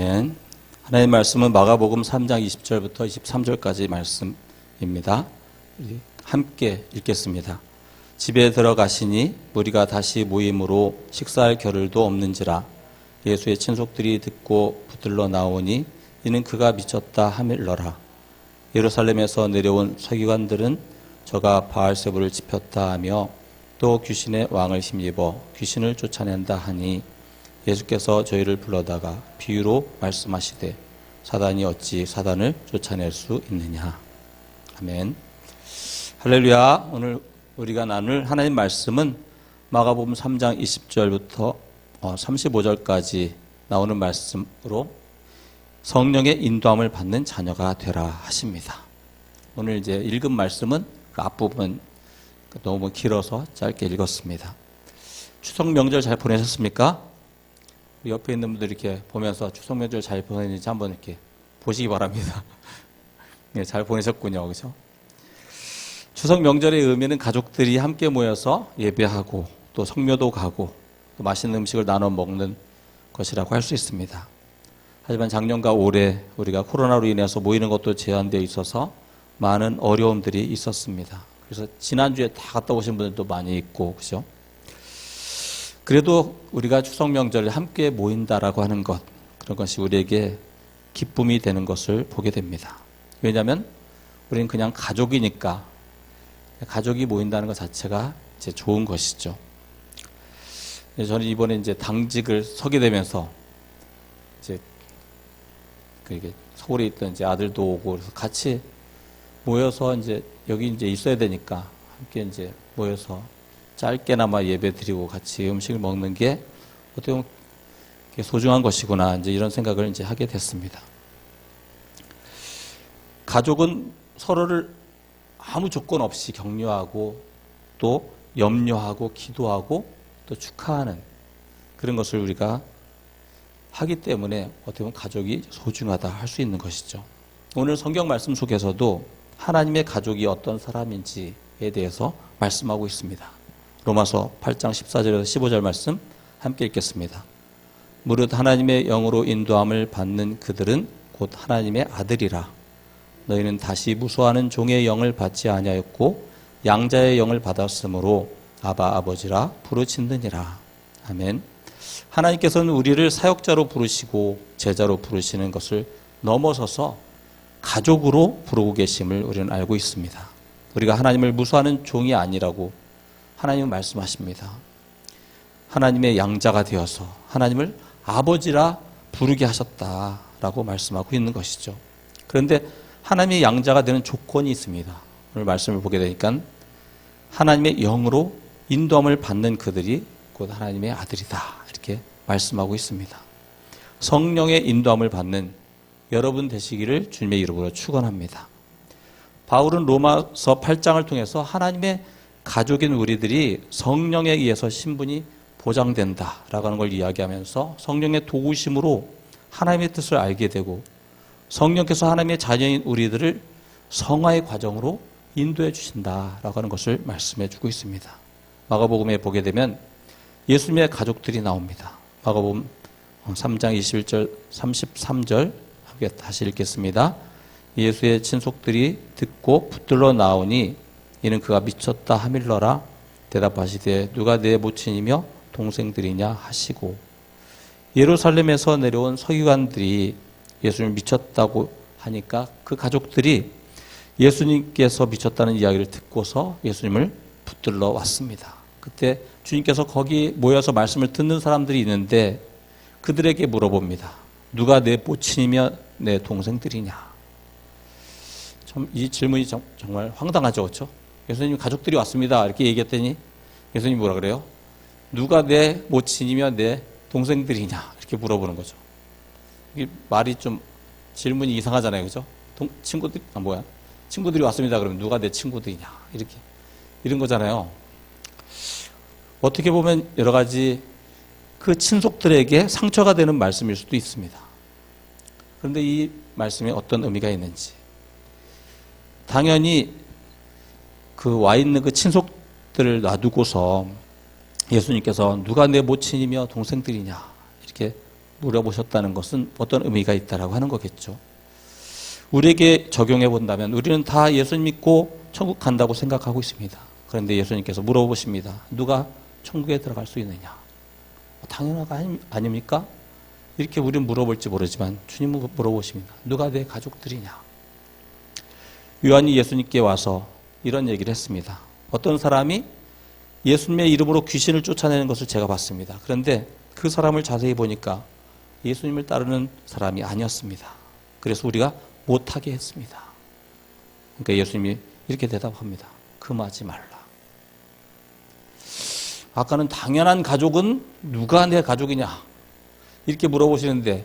아멘. 하나님의 말씀은 마가복음 3장 20절부터 23절까지 말씀입니다. 함께 읽겠습니다. 집에 들어가시니 무리가 다시 모임으로 식사할 겨를도 없는지라. 예수의 친속들이 듣고 붙들러 나오니 이는 그가 미쳤다 하밀러라. 예루살렘에서 내려온 서기관들은 저가 바알세불을 지폈다 하며 또 귀신의 왕을 힘입어 귀신을 쫓아낸다 하니 예수께서 저희를 불러다가 비유로 말씀하시되 사단이 어찌 사단을 쫓아낼 수 있느냐. 아멘. 할렐루야. 오늘 우리가 나눌 하나님 말씀은 마가복음 3장 20절부터 35절까지 나오는 말씀으로 성령의 인도함을 받는 자녀가 되라 하십니다. 오늘 이제 읽은 말씀은 그 앞부분 너무 길어서 짧게 읽었습니다. 추석 명절 잘 보내셨습니까? 옆에 있는 분들 이렇게 보면서 추석 명절 잘 보냈는지 한번 이렇게 보시기 바랍니다. 네, 잘 보내셨군요. 그렇죠? 추석 명절의 의미는 가족들이 함께 모여서 예배하고 또 성묘도 가고 또 맛있는 음식을 나눠 먹는 것이라고 할 수 있습니다. 하지만 작년과 올해 우리가 코로나로 인해서 모이는 것도 제한되어 있어서 많은 어려움들이 있었습니다. 그래서 지난주에 다 갔다 오신 분들도 많이 있고, 그죠? 그래도 우리가 추석 명절에 함께 모인다라고 하는 것, 그런 것이 우리에게 기쁨이 되는 것을 보게 됩니다. 왜냐하면 우리는 그냥 가족이니까 가족이 모인다는 것 자체가 이제 좋은 것이죠. 저는 이번에 이제 당직을 서게 되면서 이제 서울에 있던 이제 아들도 오고 그래서 같이 모여서 이제 여기 이제 있어야 되니까 함께 이제 모여서 짧게나마 예배 드리고 같이 음식을 먹는 게 어떻게 보면 소중한 것이구나 이제 이런 생각을 이제 하게 됐습니다. 가족은 서로를 아무 조건 없이 격려하고 또 염려하고 기도하고 또 축하하는 그런 것을 우리가 하기 때문에 어떻게 보면 가족이 소중하다 할 수 있는 것이죠. 오늘 성경 말씀 속에서도 하나님의 가족이 어떤 사람인지에 대해서 말씀하고 있습니다. 로마서 8장 14절에서 15절 말씀 함께 읽겠습니다. 무릇 하나님의 영으로 인도함을 받는 그들은 곧 하나님의 아들이라. 너희는 다시 무수하는 종의 영을 받지 아니하였고 양자의 영을 받았으므로 아바 아버지라 부르짖느니라. 아멘. 하나님께서는 우리를 사역자로 부르시고 제자로 부르시는 것을 넘어서서 가족으로 부르고 계심을 우리는 알고 있습니다. 우리가 하나님을 무수하는 종이 아니라고 하나님은 말씀하십니다. 하나님의 양자가 되어서 하나님을 아버지라 부르게 하셨다라고 말씀하고 있는 것이죠. 그런데 하나님의 양자가 되는 조건이 있습니다. 오늘 말씀을 보게 되니까 하나님의 영으로 인도함을 받는 그들이 곧 하나님의 아들이다 이렇게 말씀하고 있습니다. 성령의 인도함을 받는 여러분 되시기를 주님의 이름으로 축원합니다. 바울은 로마서 8장을 통해서 하나님의 가족인 우리들이 성령에 의해서 신분이 보장된다라고 하는 걸 이야기하면서 성령의 도우심으로 하나님의 뜻을 알게 되고 성령께서 하나님의 자녀인 우리들을 성화의 과정으로 인도해 주신다라고 하는 것을 말씀해 주고 있습니다. 마가복음에 보게 되면 예수님의 가족들이 나옵니다. 마가복음 3장 21절 33절 함께 다시 읽겠습니다. 예수의 친속들이 듣고 붙들러 나오니 이는 그가 미쳤다 하밀러라. 대답하시되 누가 내 모친이며 동생들이냐 하시고. 예루살렘에서 내려온 서기관들이 예수님을 미쳤다고 하니까 그 가족들이 예수님께서 미쳤다는 이야기를 듣고서 예수님을 붙들러 왔습니다. 그때 주님께서 거기 모여서 말씀을 듣는 사람들이 있는데 그들에게 물어봅니다. 누가 내 모친이며 내 동생들이냐. 참 이 질문이 정말 황당하죠. 그렇죠? 예수님 가족들이 왔습니다. 이렇게 얘기했더니 예수님이 뭐라 그래요? 누가 내 모친이며 내 동생들이냐 이렇게 물어보는 거죠. 이게 말이 좀 질문이 이상하잖아요. 그죠? 친구들이 왔습니다. 그러면 누가 내 친구들이냐 이렇게 이런 거잖아요. 어떻게 보면 여러 가지 그 친속들에게 상처가 되는 말씀일 수도 있습니다. 그런데 이 말씀에 어떤 의미가 있는지 당연히 그 와 있는 그 친속들을 놔두고서 예수님께서 누가 내 모친이며 동생들이냐 이렇게 물어보셨다는 것은 어떤 의미가 있다라고 하는 거겠죠. 우리에게 적용해 본다면 우리는 다 예수님 믿고 천국 간다고 생각하고 있습니다. 그런데 예수님께서 물어보십니다. 누가 천국에 들어갈 수 있느냐? 당연한 거 아닙니까? 이렇게 우리는 물어볼지 모르지만 주님은 물어보십니다. 누가 내 가족들이냐? 요한이 예수님께 와서 이런 얘기를 했습니다. 어떤 사람이 예수님의 이름으로 귀신을 쫓아내는 것을 제가 봤습니다. 그런데 그 사람을 자세히 보니까 예수님을 따르는 사람이 아니었습니다. 그래서 우리가 못하게 했습니다. 그러니까 예수님이 이렇게 대답합니다. 금하지 말라. 아까는 당연한 가족은 누가 내 가족이냐? 이렇게 물어보시는데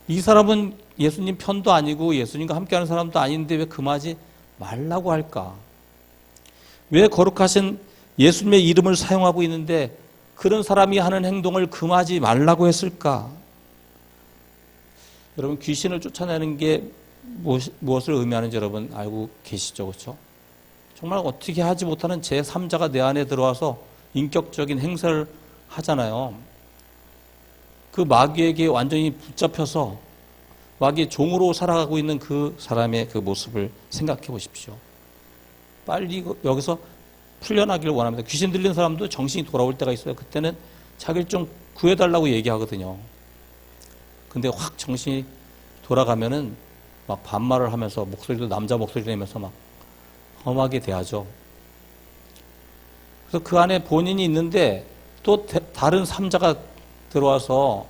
이 사람은 예수님 편도 아니고 예수님과 함께하는 사람도 아닌데 왜 금하지 말라고 할까? 왜 거룩하신 예수님의 이름을 사용하고 있는데 그런 사람이 하는 행동을 금하지 말라고 했을까? 여러분 귀신을 쫓아내는 게 무엇을 의미하는지 여러분 알고 계시죠? 그렇죠? 정말 어떻게 하지 못하는 제3자가 내 안에 들어와서 인격적인 행사를 하잖아요. 그 마귀에게 완전히 붙잡혀서 마귀의 종으로 살아가고 있는 그 사람의 그 모습을 생각해 보십시오. 빨리 여기서 풀려나기를 원합니다. 귀신 들린 사람도 정신이 돌아올 때가 있어요. 그때는 자기를 좀 구해달라고 얘기하거든요. 근데 확 정신이 돌아가면은 막 반말을 하면서 목소리도 남자 목소리 내면서 막 험하게 대하죠. 그래서 그 안에 본인이 있는데 또 다른 삼자가 들어와서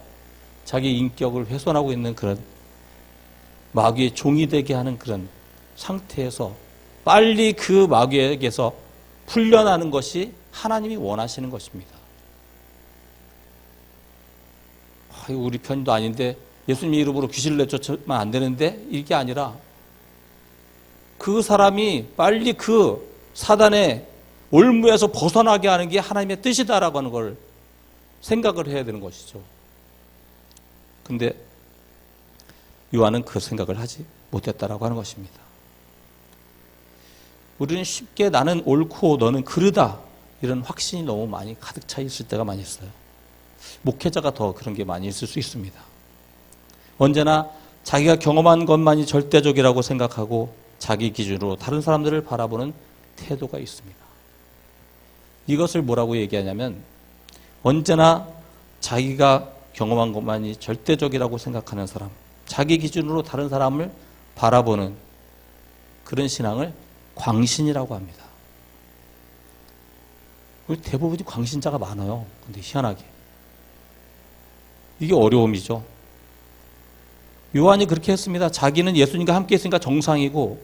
자기 인격을 훼손하고 있는 그런 마귀의 종이 되게 하는 그런 상태에서 빨리 그 마귀에게서 풀려나는 것이 하나님이 원하시는 것입니다. 우리 편도 아닌데 예수님의 이름으로 귀신을 내쫓으면 안 되는데 이게 아니라 그 사람이 빨리 그 사단의 올무에서 벗어나게 하는 게 하나님의 뜻이다라고 하는 걸 생각을 해야 되는 것이죠. 근데 요한은 그 생각을 하지 못했다라고 하는 것입니다. 우리는 쉽게 나는 옳고 너는 그르다 이런 확신이 너무 많이 가득 차 있을 때가 많이 있어요. 목회자가 더 그런 게 많이 있을 수 있습니다. 언제나 자기가 경험한 것만이 절대적이라고 생각하고 자기 기준으로 다른 사람들을 바라보는 태도가 있습니다. 이것을 뭐라고 얘기하냐면 언제나 자기가 경험한 것만이 절대적이라고 생각하는 사람, 자기 기준으로 다른 사람을 바라보는 그런 신앙을 광신이라고 합니다. 대부분이 광신자가 많아요. 근데 희한하게. 이게 어려움이죠. 요한이 그렇게 했습니다. 자기는 예수님과 함께 있으니까 정상이고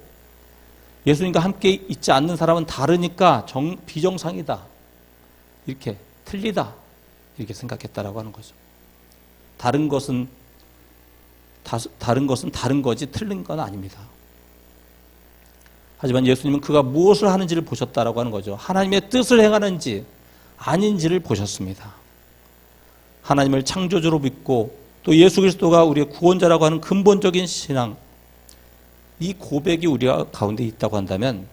예수님과 함께 있지 않는 사람은 다르니까 비정상이다. 이렇게 틀리다. 이렇게 생각했다라고 하는 거죠. 다른 것은 다른 거지 틀린 건 아닙니다. 하지만 예수님은 그가 무엇을 하는지를 보셨다라고 하는 거죠. 하나님의 뜻을 행하는지 아닌지를 보셨습니다. 하나님을 창조주로 믿고 또 예수 그리스도가 우리의 구원자라고 하는 근본적인 신앙, 이 고백이 우리 가운데 있다고 한다면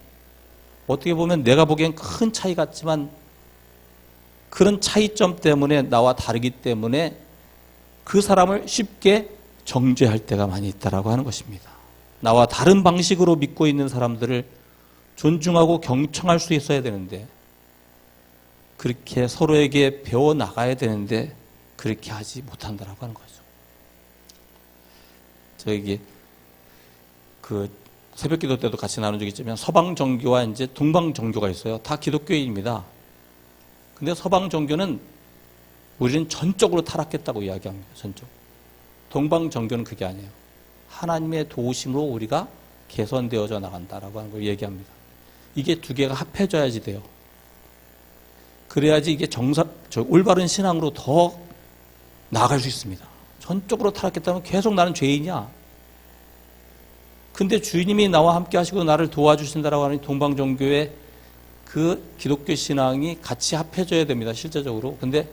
어떻게 보면 내가 보기엔 큰 차이 같지만 그런 차이점 때문에 나와 다르기 때문에 그 사람을 쉽게 정죄할 때가 많이 있다라고 하는 것입니다. 나와 다른 방식으로 믿고 있는 사람들을 존중하고 경청할 수 있어야 되는데 그렇게 서로에게 배워 나가야 되는데 그렇게 하지 못한다라고 하는 거죠. 저에게 그 새벽기도 때도 같이 나눈 적이 있지만 서방 종교와 이제 동방 종교가 있어요. 다 기독교인입니다. 근데 서방 종교는 우리는 전적으로 타락했다고 이야기합니다. 전적. 동방 종교는 그게 아니에요. 하나님의 도우심으로 우리가 개선되어져 나간다라고 하는 걸 얘기합니다. 이게 두 개가 합해져야지 돼요. 그래야지 이게 올바른 신앙으로 더 나아갈 수 있습니다. 전적으로 타락했다면 계속 나는 죄인이야. 근데 주님이 나와 함께 하시고 나를 도와주신다라고 하는 동방 종교의 그 기독교 신앙이 같이 합해져야 됩니다. 실제적으로. 근데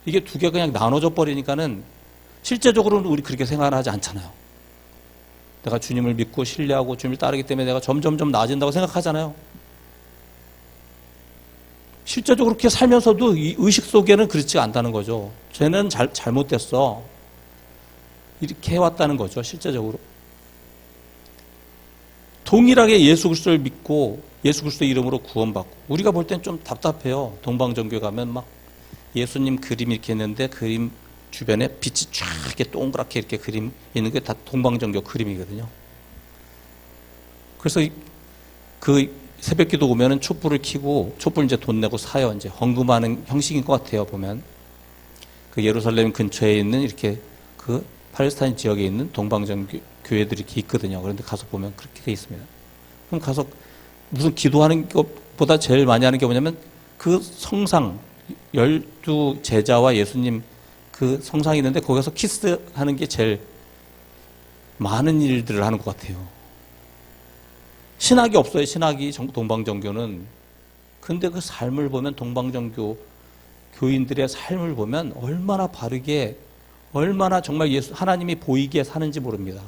이게 두 개가 그냥 나눠져 버리니까는 실제적으로는 우리 그렇게 생각하지 않잖아요. 내가 주님을 믿고 신뢰하고 주님을 따르기 때문에 내가 점점점 나아진다고 생각하잖아요. 실제적으로 그렇게 살면서도 이 의식 속에는 그렇지 않다는 거죠. 쟤는 잘못됐어. 이렇게 해왔다는 거죠. 실제적으로. 동일하게 예수 그리스도를 믿고 예수 그리스도의 이름으로 구원받고, 우리가 볼 땐 좀 답답해요. 동방정교회 가면 막 예수님 그림 이렇게 있는데 그림 주변에 빛이 쫙 이렇게 동그랗게 이렇게 그림 있는 게 다 동방정교 그림이거든요. 그래서 그 새벽기도 오면은 촛불을 켜고, 촛불 이제 돈 내고 사요. 이제 헌금하는 형식인 것 같아요. 보면 그 예루살렘 근처에 있는 이렇게 그 팔레스타인 지역에 있는 동방정교 교회들이 이렇게 있거든요. 그런데 가서 보면 그렇게 돼 있습니다. 그럼 가서 무슨 기도하는 것보다 제일 많이 하는 게 뭐냐면 그 성상, 12 제자와 예수님 그 성상이 있는데 거기서 키스하는 게 제일 많은 일들을 하는 것 같아요. 신학이 없어요. 신학이 동방정교는. 근데 그 삶을 보면, 동방정교 교인들의 삶을 보면 얼마나 바르게, 얼마나 정말 하나님이 보이게 사는지 모릅니다.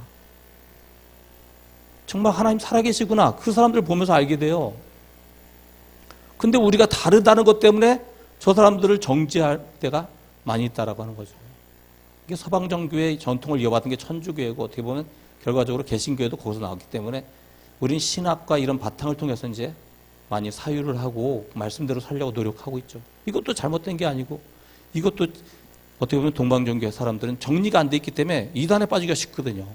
정말 하나님 살아계시구나, 그 사람들 보면서 알게 돼요. 근데 우리가 다르다는 것 때문에 저 사람들을 정죄할 때가 많이 있다라고 하는 거죠. 이게 서방정교의 전통을 이어받은 게 천주교회고, 어떻게 보면 결과적으로 개신교회도 거기서 나왔기 때문에 우린 신학과 이런 바탕을 통해서 이제 많이 사유를 하고 말씀대로 살려고 노력하고 있죠. 이것도 잘못된 게 아니고, 이것도 어떻게 보면 동방정교회 사람들은 정리가 안 돼 있기 때문에 이단에 빠지기가 쉽거든요.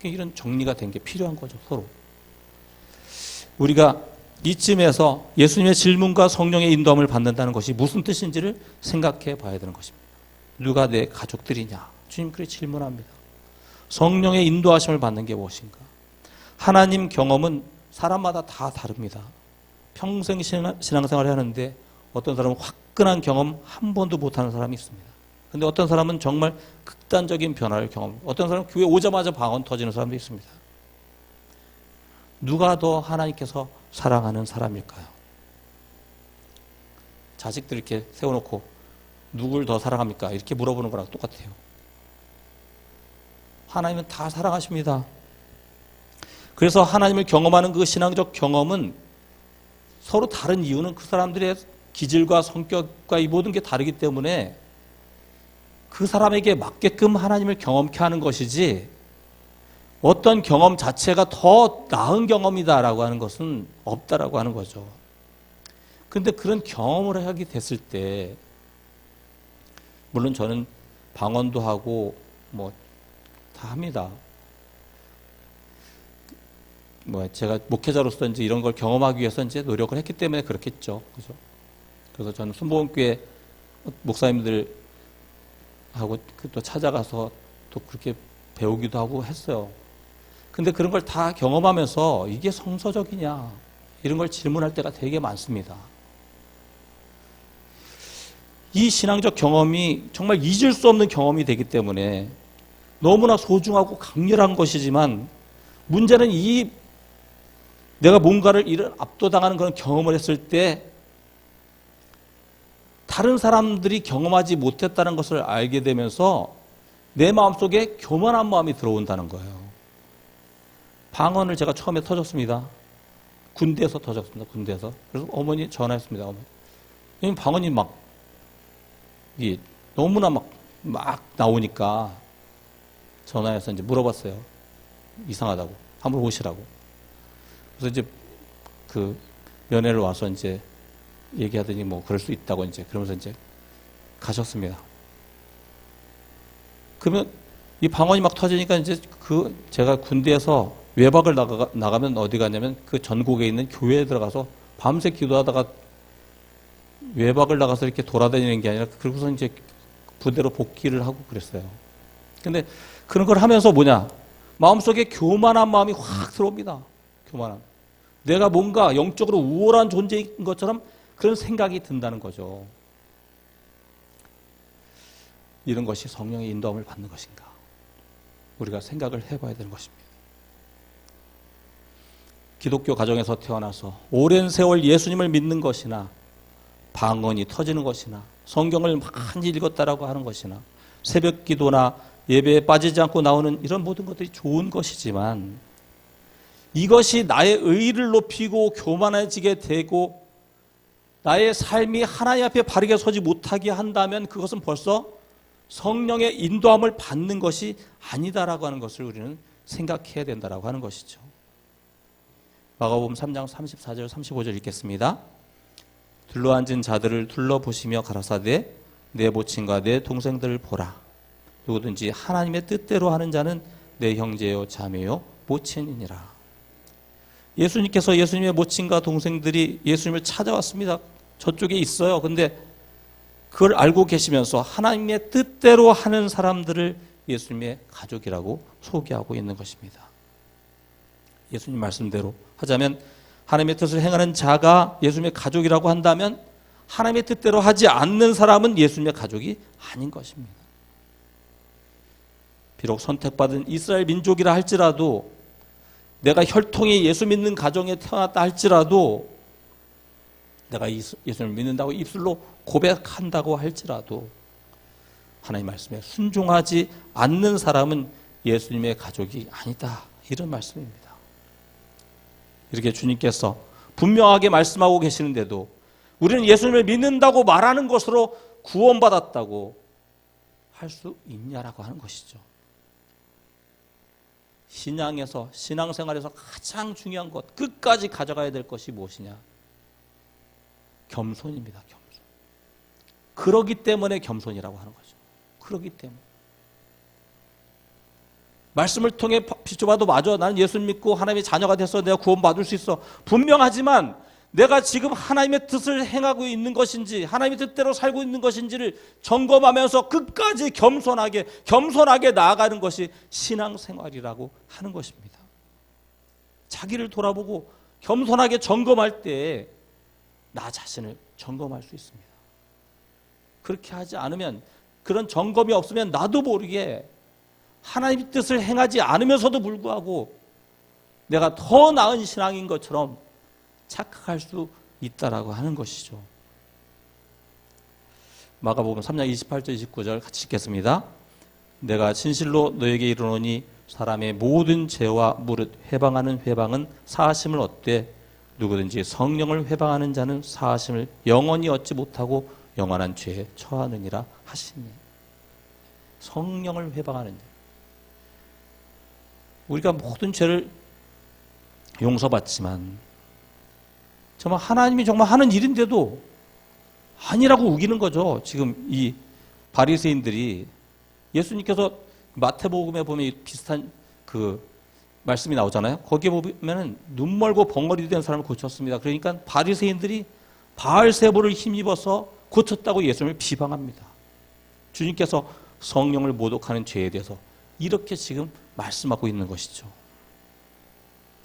이런 정리가 된 게 필요한 거죠, 서로. 우리가 이쯤에서 예수님의 질문과 성령의 인도함을 받는다는 것이 무슨 뜻인지를 생각해 봐야 되는 것입니다. 누가 내 가족들이냐? 주님 그렇게 질문합니다. 성령의 인도하심을 받는 게 무엇인가? 하나님 경험은 사람마다 다 다릅니다. 평생 신앙생활을 하는데 어떤 사람은 화끈한 경험 한 번도 못하는 사람이 있습니다. 근데 어떤 사람은 정말 극단적인 변화를 경험합니다. 어떤 사람은 교회 오자마자 방언 터지는 사람도 있습니다. 누가 더 하나님께서 사랑하는 사람일까요? 자식들 이렇게 세워놓고 누굴 더 사랑합니까? 이렇게 물어보는 거랑 똑같아요. 하나님은 다 사랑하십니다. 그래서 하나님을 경험하는 그 신앙적 경험은 서로 다른 이유는 그 사람들의 기질과 성격과 이 모든 게 다르기 때문에 그 사람에게 맞게끔 하나님을 경험케 하는 것이지, 어떤 경험 자체가 더 나은 경험이다라고 하는 것은 없다라고 하는 거죠. 그런데 그런 경험을 하게 됐을 때, 물론 저는 방언도 하고 뭐 다 합니다. 뭐 제가 목회자로서 이제 이런 걸 경험하기 위해서 이제 노력을 했기 때문에 그렇겠죠. 그죠? 그래서 저는 순복음교회 목사님들 하고 또 찾아가서 또 그렇게 배우기도 하고 했어요. 근데 그런 걸 다 경험하면서 이게 성서적이냐, 이런 걸 질문할 때가 되게 많습니다. 이 신앙적 경험이 정말 잊을 수 없는 경험이 되기 때문에 너무나 소중하고 강렬한 것이지만, 문제는 이 내가 뭔가를 이런 압도당하는 그런 경험을 했을 때 다른 사람들이 경험하지 못했다는 것을 알게 되면서 내 마음속에 교만한 마음이 들어온다는 거예요. 방언을 제가 처음에 터졌습니다. 군대에서 터졌습니다. 군대에서. 그래서 어머니 전화했습니다. 어머니. 방언이 막 이게 너무나 막 나오니까 전화해서 이제 물어봤어요. 이상하다고. 한번 오시라고. 그래서 이제 그 면회를 와서 이제 얘기하더니 뭐 그럴 수 있다고 이제 그러면서 이제 가셨습니다. 그러면 이 방언이 막 터지니까 이제 그 제가 군대에서 외박을 나가면 어디 가냐면 그 전국에 있는 교회에 들어가서 밤새 기도하다가 외박을 나가서 이렇게 돌아다니는 게 아니라 그러고서 이제 부대로 복귀를 하고 그랬어요. 근데 그런 걸 하면서 뭐냐? 마음속에 교만한 마음이 확 들어옵니다. 교만함. 내가 뭔가 영적으로 우월한 존재인 것처럼 그런 생각이 든다는 거죠. 이런 것이 성령의 인도함을 받는 것인가? 우리가 생각을 해봐야 되는 것입니다. 기독교 가정에서 태어나서 오랜 세월 예수님을 믿는 것이나, 방언이 터지는 것이나, 성경을 많이 읽었다라고 하는 것이나, 새벽 기도나 예배에 빠지지 않고 나오는 이런 모든 것들이 좋은 것이지만, 이것이 나의 의의를 높이고 교만해지게 되고 나의 삶이 하나님 앞에 바르게 서지 못하게 한다면 그것은 벌써 성령의 인도함을 받는 것이 아니다라고 하는 것을 우리는 생각해야 된다라고 하는 것이죠. 마가복음 3장 34절 35절 읽겠습니다. 둘러앉은 자들을 둘러보시며 가라사대 내 모친과 내 동생들을 보라. 누구든지 하나님의 뜻대로 하는 자는 내 형제요 자매요 모친이니라. 예수님께서 예수님의 모친과 동생들이 예수님을 찾아왔습니다. 저쪽에 있어요. 근데 그걸 알고 계시면서 하나님의 뜻대로 하는 사람들을 예수님의 가족이라고 소개하고 있는 것입니다. 예수님 말씀대로 하자면 하나님의 뜻을 행하는 자가 예수님의 가족이라고 한다면 하나님의 뜻대로 하지 않는 사람은 예수님의 가족이 아닌 것입니다. 비록 선택받은 이스라엘 민족이라 할지라도 내가 혈통이 예수 믿는 가정에 태어났다 할지라도 내가 예수님을 믿는다고 입술로 고백한다고 할지라도 하나님 말씀에 순종하지 않는 사람은 예수님의 가족이 아니다. 이런 말씀입니다. 이렇게 주님께서 분명하게 말씀하고 계시는데도 우리는 예수님을 믿는다고 말하는 것으로 구원받았다고 할 수 있냐라고 하는 것이죠. 신앙에서, 신앙생활에서 가장 중요한 것, 끝까지 가져가야 될 것이 무엇이냐? 겸손입니다. 겸손. 그러기 때문에 겸손이라고 하는 거죠. 그러기 때문에. 말씀을 통해 비춰봐도 맞아. 나는 예수 믿고 하나님의 자녀가 돼서 내가 구원받을 수 있어. 분명하지만 내가 지금 하나님의 뜻을 행하고 있는 것인지 하나님의 뜻대로 살고 있는 것인지를 점검하면서 끝까지 겸손하게 나아가는 것이 신앙생활이라고 하는 것입니다. 자기를 돌아보고 겸손하게 점검할 때 나 자신을 점검할 수 있습니다. 그렇게 하지 않으면, 그런 점검이 없으면 나도 모르게 하나님의 뜻을 행하지 않으면서도 불구하고 내가 더 나은 신앙인 것처럼 착각할 수 있다라고 하는 것이죠. 마가복음 3장 28절 29절 같이 읽겠습니다. 내가 진실로 너에게 이르노니 사람의 모든 죄와 무릇 회방하는 회방은 사하심을 얻되 누구든지 성령을 회방하는 자는 사하심을 영원히 얻지 못하고 영원한 죄에 처하느니라 하시니. 성령을 회방하는 자. 우리가 모든 죄를 용서받지만 정말 하나님이 정말 하는 일인데도 아니라고 우기는 거죠. 지금 이 바리새인들이 예수님께서 마태복음에 보면 비슷한 그 말씀이 나오잖아요. 거기에 보면은 눈 멀고 벙어리 된 사람을 고쳤습니다. 그러니까 바리새인들이 바알세보를 힘입어서 고쳤다고 예수님을 비방합니다. 주님께서 성령을 모독하는 죄에 대해서 이렇게 지금 말씀하고 있는 것이죠.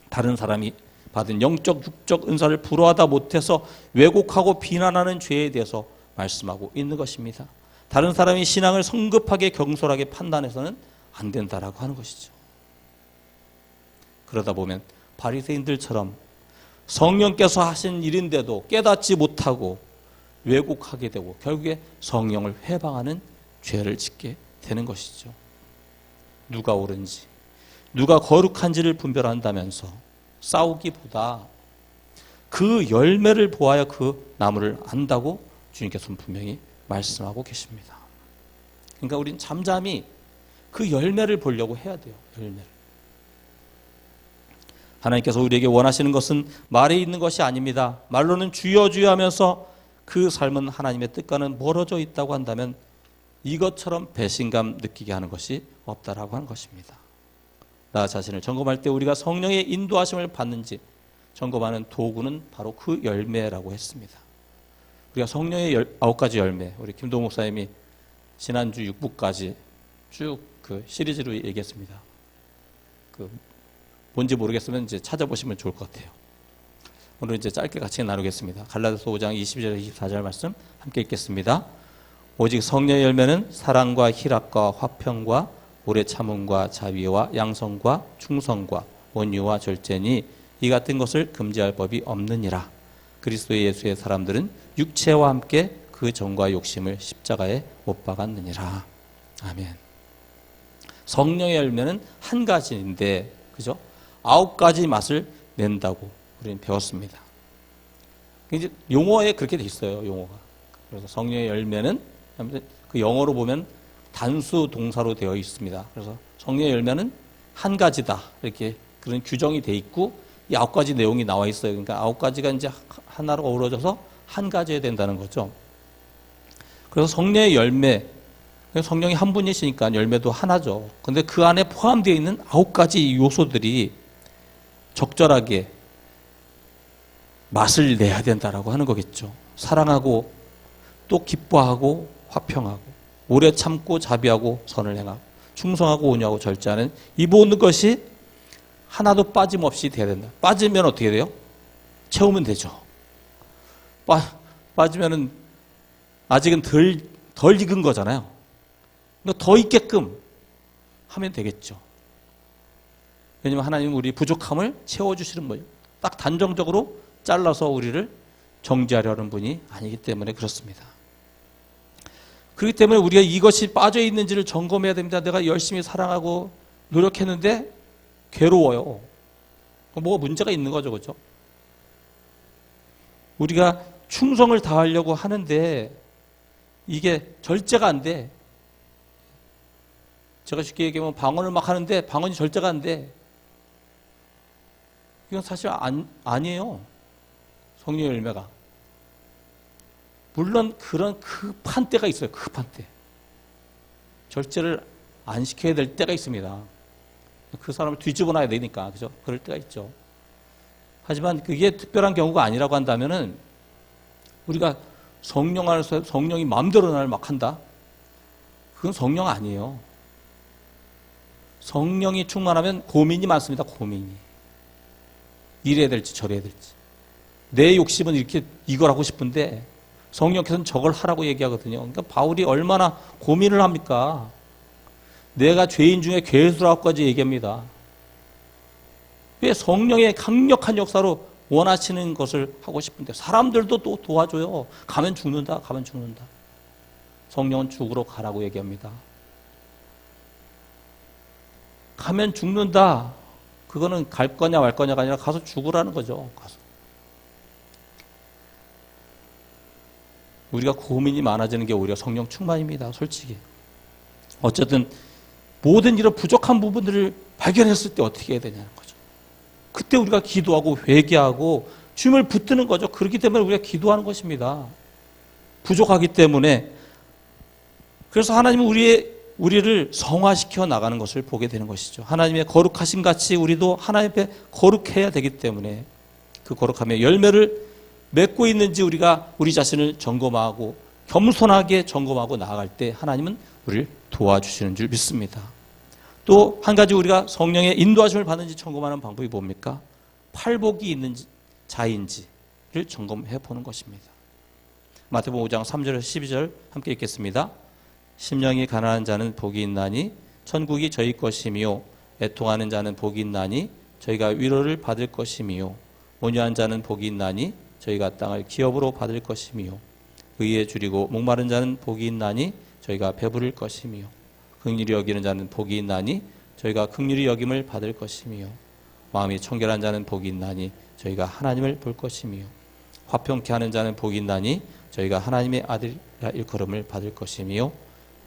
다른 사람이 받은 영적, 육적 은사를 불허하다 못해서 왜곡하고 비난하는 죄에 대해서 말씀하고 있는 것입니다. 다른 사람이 신앙을 성급하게 경솔하게 판단해서는 안 된다라고 하는 것이죠. 그러다 보면 바리새인들처럼 성령께서 하신 일인데도 깨닫지 못하고 왜곡하게 되고 결국에 성령을 회방하는 죄를 짓게 되는 것이죠. 누가 옳은지, 누가 거룩한지를 분별한다면서 싸우기보다 그 열매를 보아야 그 나무를 안다고 주님께서는 분명히 말씀하고 계십니다. 그러니까 우린 잠잠히 그 열매를 보려고 해야 돼요. 열매를. 하나님께서 우리에게 원하시는 것은 말에 있는 것이 아닙니다. 말로는 주여 주여 하면서 그 삶은 하나님의 뜻과는 멀어져 있다고 한다면 이것처럼 배신감 느끼게 하는 것이 없다라고 하는 것입니다. 나 자신을 점검할 때 우리가 성령의 인도하심을 받는지 점검하는 도구는 바로 그 열매라고 했습니다. 우리가 성령의 9가지 열매, 우리 김동 목사님이 지난주 6부까지 쭉 그 시리즈로 얘기했습니다. 뭔지 모르겠으면 이제 찾아보시면 좋을 것 같아요. 오늘 이제 짧게 같이 나누겠습니다. 갈라디아서 5장 20절 24절 말씀 함께 읽겠습니다. 오직 성령의 열매는 사랑과 희락과 화평과 오래 참음과 자비와 양성과 충성과 온유와 절제니 이 같은 것을 금지할 법이 없느니라. 그리스도 예수의 사람들은 육체와 함께 그 정과 욕심을 십자가에 못 박았느니라. 아멘. 성령의 열매는 한 가지인데, 그죠? 9가지 맛을 낸다고 우리는 배웠습니다. 이제 용어에 그렇게 돼 있어요. 용어가. 그래서 성령의 열매는 그 영어로 보면 단수 동사로 되어 있습니다. 그래서 성령의 열매는 한 가지다. 이렇게 그런 규정이 돼 있고 이 9가지 내용이 나와 있어요. 그러니까 9가지가 이제 하나로 어우러져서 한 가지여야 된다는 거죠. 그래서 성령의 열매, 성령이 한 분이시니까 열매도 하나죠. 근데 그 안에 포함되어 있는 9가지 요소들이 적절하게 맛을 내야 된다라고 하는 거겠죠. 사랑하고 또 기뻐하고 화평하고 오래 참고 자비하고 선을 행하고 충성하고 온유하고 절제하는 이 모든 것이 하나도 빠짐없이 돼야 된다. 빠지면 어떻게 돼요? 채우면 되죠. 빠지면은 아직은 덜 익은 거잖아요. 그러니까 더 익게끔 하면 되겠죠. 왜냐하면 하나님은 우리 부족함을 채워주시는 거예요. 딱 단정적으로 잘라서 우리를 정죄하려는 분이 아니기 때문에 그렇습니다. 그렇기 때문에 우리가 이것이 빠져 있는지를 점검해야 됩니다. 내가 열심히 사랑하고 노력했는데 괴로워요. 뭐가 문제가 있는 거죠, 그렇죠? 우리가 충성을 다하려고 하는데 이게 절제가 안 돼. 제가 쉽게 얘기하면 방언을 막 하는데 방언이 절제가 안 돼. 이건 사실 아니에요. 성령의 열매가. 물론 그런 급한 때가 있어요. 급한 때. 절제를 안 시켜야 될 때가 있습니다. 그 사람을 뒤집어 놔야 되니까. 그죠? 그럴 때가 있죠. 하지만 그게 특별한 경우가 아니라고 한다면은 우리가 성령 안에서 성령이 마음대로 나를 막 한다? 그건 성령 아니에요. 성령이 충만하면 고민이 많습니다. 고민이. 이래야 될지 저래야 될지. 내 욕심은 이렇게 이걸 하고 싶은데 성령께서는 저걸 하라고 얘기하거든요. 그러니까 바울이 얼마나 고민을 합니까? 내가 죄인 중에 괴수라고까지 얘기합니다. 왜 성령의 강력한 역사로 원하시는 것을 하고 싶은데 사람들도 또 도와줘요. 가면 죽는다. 가면 죽는다. 성령은 죽으러 가라고 얘기합니다. 가면 죽는다. 그거는 갈 거냐 말 거냐가 아니라 가서 죽으라는 거죠. 가서. 우리가 고민이 많아지는 게 오히려 성령 충만입니다. 솔직히. 어쨌든 모든 이런 부족한 부분들을 발견했을 때 어떻게 해야 되냐는 거죠. 그때 우리가 기도하고 회개하고 주님을 붙드는 거죠. 그렇기 때문에 우리가 기도하는 것입니다. 부족하기 때문에. 그래서 하나님은 우리를 성화시켜 나가는 것을 보게 되는 것이죠. 하나님의 거룩하심 같이 우리도 하나님 앞에 거룩해야 되기 때문에 그 거룩함의 열매를 맺고 있는지 우리가 우리 자신을 점검하고 겸손하게 점검하고 나아갈 때 하나님은 우리를 도와주시는 줄 믿습니다. 또 한 가지 우리가 성령의 인도하심을 받는지 점검하는 방법이 뭡니까? 팔복이 있는 자인지를 점검해 보는 것입니다. 마태복음 5장 3절에서 12절 함께 읽겠습니다. 심령이 가난한 자는 복이 있나니 천국이 저희 것이며 애통하는 자는 복이 있나니 저희가 위로를 받을 것이며 온유한 자는 복이 있나니 저희가 땅을 기업으로 받을 것이며 의에 줄이고 목마른 자는 복이 있나니 저희가 배부를 것이며 긍휼히 여기는 자는 복이 있나니 저희가 긍휼히 여김을 받을 것이며 마음이 청결한 자는 복이 있나니 저희가 하나님을 볼 것이며 화평케 하는 자는 복이 있나니 저희가 하나님의 아들이라 일컬음을 받을 것이며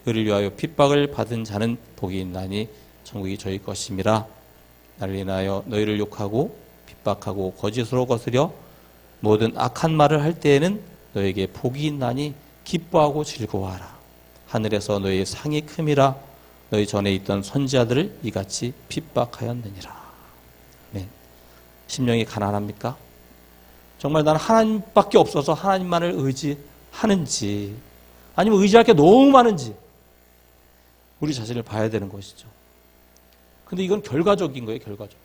그를 위하여 핍박을 받은 자는 복이 있나니 천국이 저희 것임이라. 나를 인하여 너희를 욕하고 핍박하고 거짓으로 거스려 모든 악한 말을 할 때에는 너에게 복이 있나니 기뻐하고 즐거워하라. 하늘에서 너희의 상이 큼이라. 너희 전에 있던 선지자들을 이같이 핍박하였느니라. 네. 심령이 가난합니까? 정말 나는 하나님밖에 없어서 하나님만을 의지하는지 아니면 의지할 게 너무 많은지 우리 자신을 봐야 되는 것이죠. 근데 이건 결과적인 거예요. 결과적.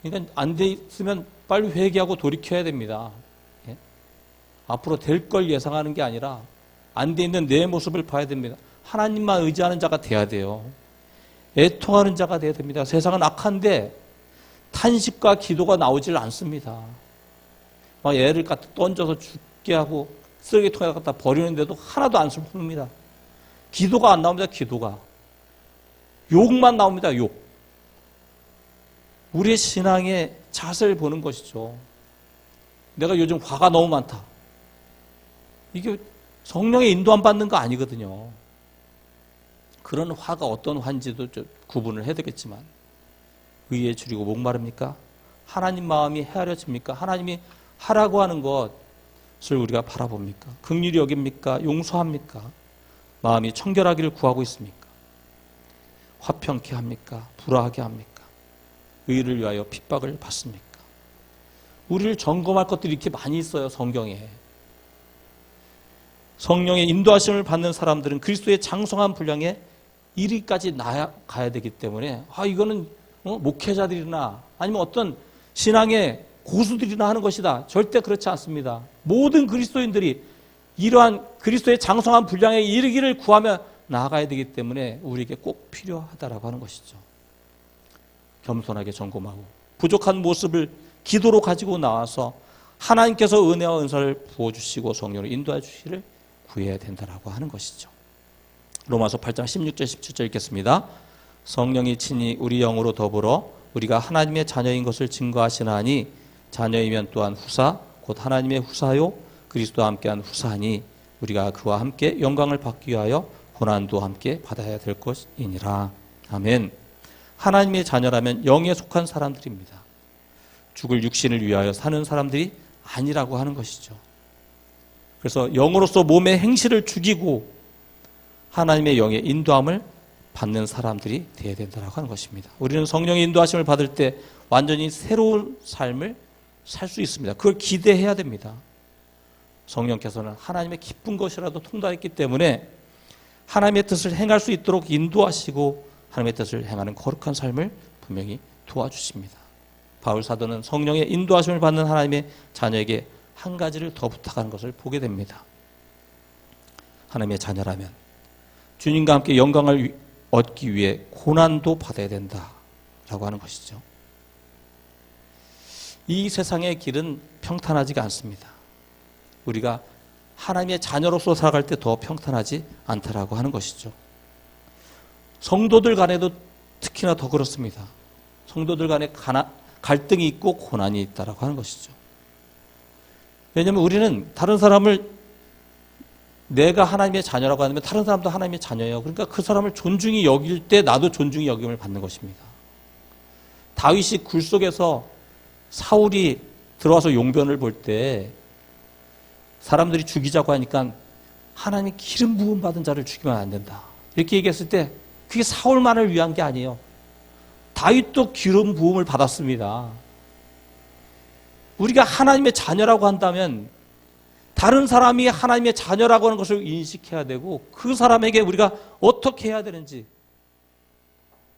그러니까 안 돼 있으면 빨리 회개하고 돌이켜야 됩니다. 예? 앞으로 될 걸 예상하는 게 아니라 안 돼 있는 내 모습을 봐야 됩니다. 하나님만 의지하는 자가 돼야 돼요. 애통하는 자가 돼야 됩니다. 세상은 악한데 탄식과 기도가 나오질 않습니다. 막 애를 갖다 던져서 죽게 하고 쓰레기통에 갖다 버리는데도 하나도 안 슬픕니다. 기도가 안 나옵니다. 기도가. 욕만 나옵니다. 욕. 우리의 신앙의 자세를 보는 것이죠. 내가 요즘 화가 너무 많다. 이게 성령의 인도 안 받는 거 아니거든요. 그런 화가 어떤 화인지도 좀 구분을 해야 되겠지만, 의에 줄이고 목마릅니까? 하나님 마음이 헤아려집니까? 하나님이 하라고 하는 것을 우리가 바라봅니까? 긍휼히 여깁니까? 용서합니까? 마음이 청결하기를 구하고 있습니까? 화평케 합니까? 불화하게 합니까? 의를 위하여 핍박을 받습니까? 우리를 점검할 것들이 이렇게 많이 있어요, 성경에. 성령의 인도하심을 받는 사람들은 그리스도의 장성한 분량에 이르기까지 나아가야 되기 때문에, 이거는 목회자들이나 아니면 어떤 신앙의 고수들이나 하는 것이다. 절대 그렇지 않습니다. 모든 그리스도인들이 이러한 그리스도의 장성한 분량에 이르기를 구하며 나아가야 되기 때문에 우리에게 꼭 필요하다라고 하는 것이죠. 겸손하게 점검하고 부족한 모습을 기도로 가지고 나와서 하나님께서 은혜와 은사를 부어주시고 성령을 인도해 주시기를 구해야 된다라고 하는 것이죠. 로마서 8장 16절 17절 읽겠습니다. 성령이 친히 우리 영으로 더불어 우리가 하나님의 자녀인 것을 증거하시나니 자녀이면 또한 후사 곧 하나님의 후사요 그리스도와 함께한 후사니 우리가 그와 함께 영광을 받기 위하여 고난도 함께 받아야 될 것이니라. 아멘. 하나님의 자녀라면 영에 속한 사람들입니다. 죽을 육신을 위하여 사는 사람들이 아니라고 하는 것이죠. 그래서 영으로서 몸의 행실을 죽이고 하나님의 영의 인도함을 받는 사람들이 되어야 된다고 하는 것입니다. 우리는 성령의 인도하심을 받을 때 완전히 새로운 삶을 살 수 있습니다. 그걸 기대해야 됩니다. 성령께서는 하나님의 기쁜 것이라도 통달했기 때문에 하나님의 뜻을 행할 수 있도록 인도하시고 하나님의 뜻을 행하는 거룩한 삶을 분명히 도와주십니다. 바울 사도는 성령의 인도하심을 받는 하나님의 자녀에게 한 가지를 더 부탁하는 것을 보게 됩니다. 하나님의 자녀라면 주님과 함께 영광을 얻기 위해 고난도 받아야 된다라고 하는 것이죠. 이 세상의 길은 평탄하지가 않습니다. 우리가 하나님의 자녀로서 살아갈 때 더 평탄하지 않다라고 하는 것이죠. 성도들 간에도 특히나 더 그렇습니다. 성도들 간에 갈등이 있고 고난이 있다라고 하는 것이죠. 왜냐하면 우리는 다른 사람을 내가 하나님의 자녀라고 하면 다른 사람도 하나님의 자녀예요. 그러니까 그 사람을 존중히 여길 때 나도 존중히 여김을 받는 것입니다. 다윗이 굴 속에서 사울이 들어와서 용변을 볼 때 사람들이 죽이자고 하니까 하나님이 기름 부음 받은 자를 죽이면 안 된다. 이렇게 얘기했을 때 그게 사울만을 위한 게 아니에요. 다윗도 기름 부음을 받았습니다. 우리가 하나님의 자녀라고 한다면 다른 사람이 하나님의 자녀라고 하는 것을 인식해야 되고 그 사람에게 우리가 어떻게 해야 되는지,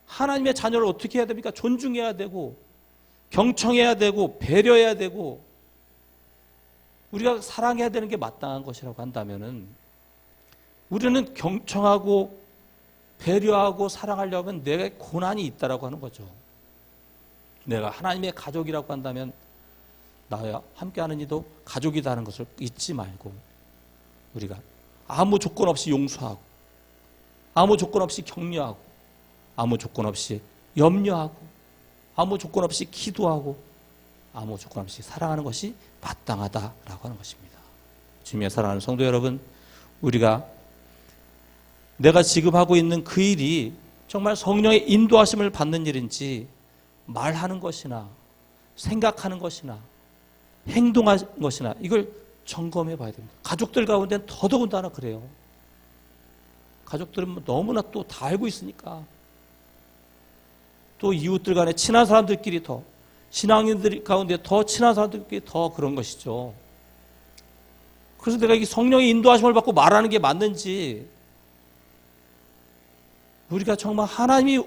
하나님의 자녀를 어떻게 해야 됩니까? 존중해야 되고 경청해야 되고 배려해야 되고 우리가 사랑해야 되는 게 마땅한 것이라고 한다면은 우리는 경청하고 배려하고 사랑하려면 내가 고난이 있다라고 하는 거죠. 내가 하나님의 가족이라고 한다면 나와 함께하는 이도 가족이라는 것을 잊지 말고 우리가 아무 조건 없이 용서하고 아무 조건 없이 격려하고 아무 조건 없이 염려하고 아무 조건 없이 기도하고 아무 조건 없이 사랑하는 것이 마땅하다라고 하는 것입니다. 주님의 사랑하는 성도 여러분, 우리가 내가 지금 하고 있는 그 일이 정말 성령의 인도하심을 받는 일인지 말하는 것이나 생각하는 것이나 행동하는 것이나 이걸 점검해 봐야 됩니다. 가족들 가운데는 더더군다나 그래요. 가족들은 너무나 또 다 알고 있으니까 또 이웃들 간에 친한 사람들끼리 더 신앙인들 가운데 더 친한 사람들끼리 더 그런 것이죠. 그래서 내가 이 성령의 인도하심을 받고 말하는 게 맞는지 우리가 정말 하나님이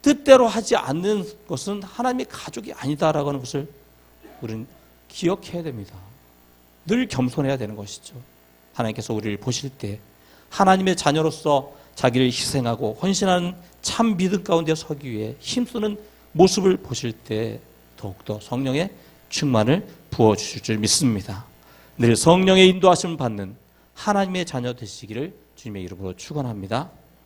뜻대로 하지 않는 것은 하나님의 가족이 아니다라고 하는 것을 우리는 기억해야 됩니다. 늘 겸손해야 되는 것이죠. 하나님께서 우리를 보실 때 하나님의 자녀로서 자기를 희생하고 헌신하는 참 믿음 가운데 서기 위해 힘쓰는 모습을 보실 때 더욱더 성령의 충만을 부어주실 줄 믿습니다. 늘 성령의 인도하심을 받는 하나님의 자녀 되시기를 주님의 이름으로 축원합니다.